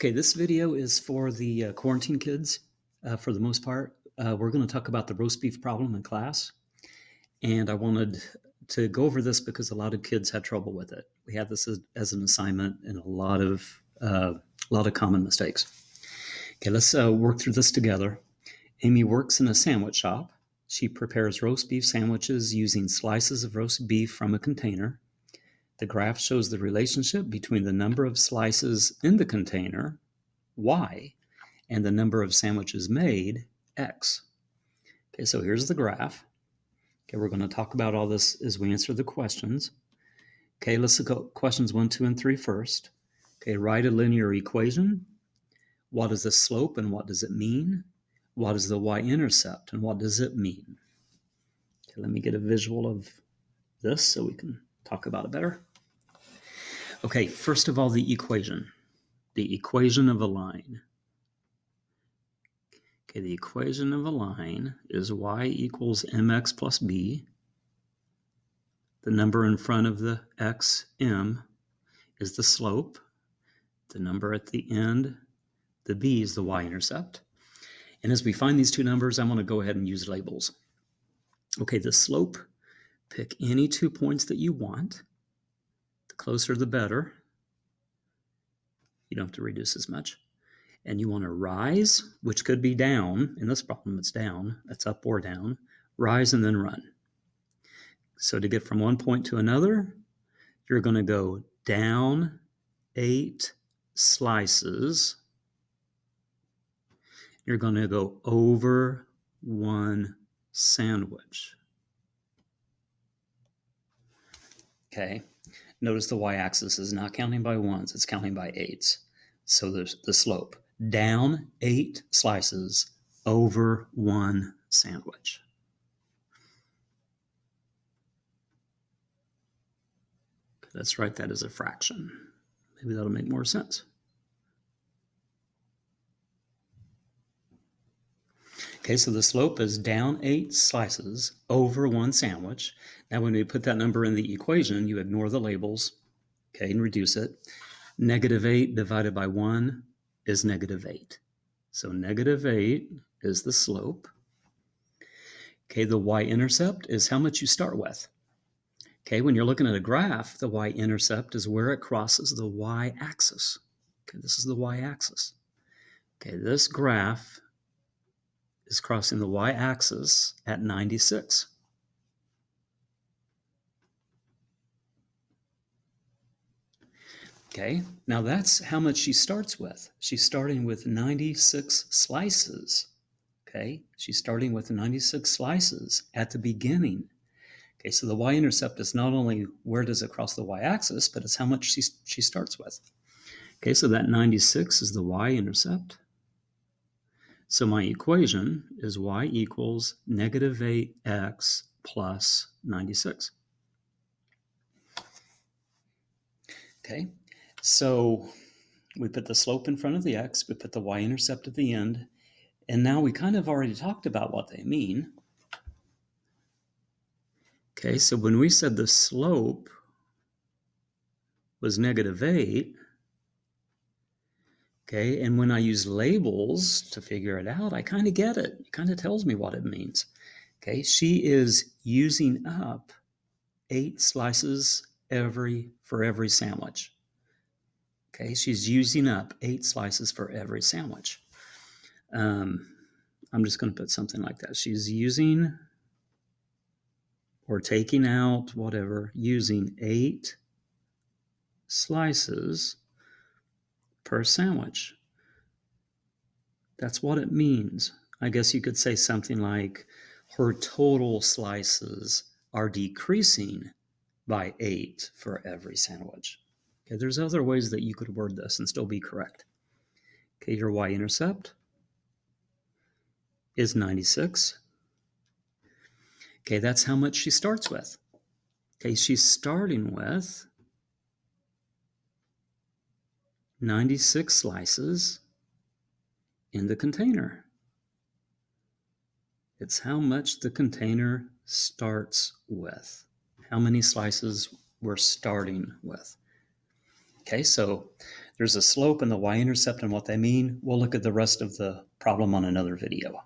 Okay, this video is for the quarantine kids for the most part. We're going to talk about the roast beef problem in class. And I wanted to go over this because a lot of kids had trouble with it. We had this as an assignment and a lot of common mistakes. Okay, let's work through this together. Amy works in a sandwich shop. She prepares roast beef sandwiches using slices of roast beef from a container. The graph shows the relationship between the number of slices in the container, Y, and the number of sandwiches made, X. Okay, so here's the graph. Okay, we're going to talk about all this as we answer the questions. Okay, let's look at questions 1, 2, and 3 first. Okay, write a linear equation. What is the slope and what does it mean? What is the y-intercept and what does it mean? Okay, let me get a visual of this so we can talk about it better. Okay, first of all, the equation. The equation of a line. Okay, the equation of a line is y equals mx plus b. The number in front of the x, m, is the slope. The number at the end, the b, is the y-intercept. And as we find these two numbers, I'm going to go ahead and use labels. Okay, the slope, pick any 2 points that you want. The closer, the better. You don't have to reduce as much. And you want to rise, which could be down. In this problem, it's down. That's up or down. Rise and then run. So to get from one point to another, you're going to go down 8 slices. You're going to go over 1 sandwich. Okay. Notice the y-axis is not counting by ones, it's counting by eights. So there's the slope. Down 8 slices over 1 sandwich. Okay, let's write that as a fraction. Maybe that'll make more sense. Okay, so the slope is down 8 slices over 1 sandwich. Now when we put that number in the equation, you ignore the labels, okay, and reduce it. Negative 8 divided by 1 is negative 8. So negative 8 is the slope. Okay, the y-intercept is how much you start with. Okay, when you're looking at a graph, the y-intercept is where it crosses the y-axis. Okay, this is the y-axis. Okay, this graph is crossing the y-axis at 96. Okay, now that's how much she starts with. She's starting with 96 slices. Okay, she's starting with 96 slices at the beginning. Okay, so the y-intercept is not only where does it cross the y-axis, but it's how much she starts with. Okay, so that 96 is the y-intercept. So my equation is y equals negative 8x plus 96. Okay, so we put the slope in front of the x, we put the y-intercept at the end, and now we kind of already talked about what they mean. Okay, so when we said the slope was negative 8, okay, and when I use labels to figure it out, I kind of get it. It kind of tells me what it means. Okay, she is using up 8 slices for every sandwich. Okay, she's using up 8 slices for every sandwich. I'm just going to put something like that. She's using or taking out, whatever, using 8 slices per sandwich. That's what it means. I guess you could say something like her total slices are decreasing by 8 for every sandwich. Okay, there's other ways that you could word this and still be correct. Okay, your y-intercept is 96. Okay, that's how much she starts with. Okay, she's starting with 96 slices in the container. It's how much the container starts with. How many slices we're starting with. Okay, so There's a slope and the y-intercept and what they mean. We'll look at the rest of the problem on another video.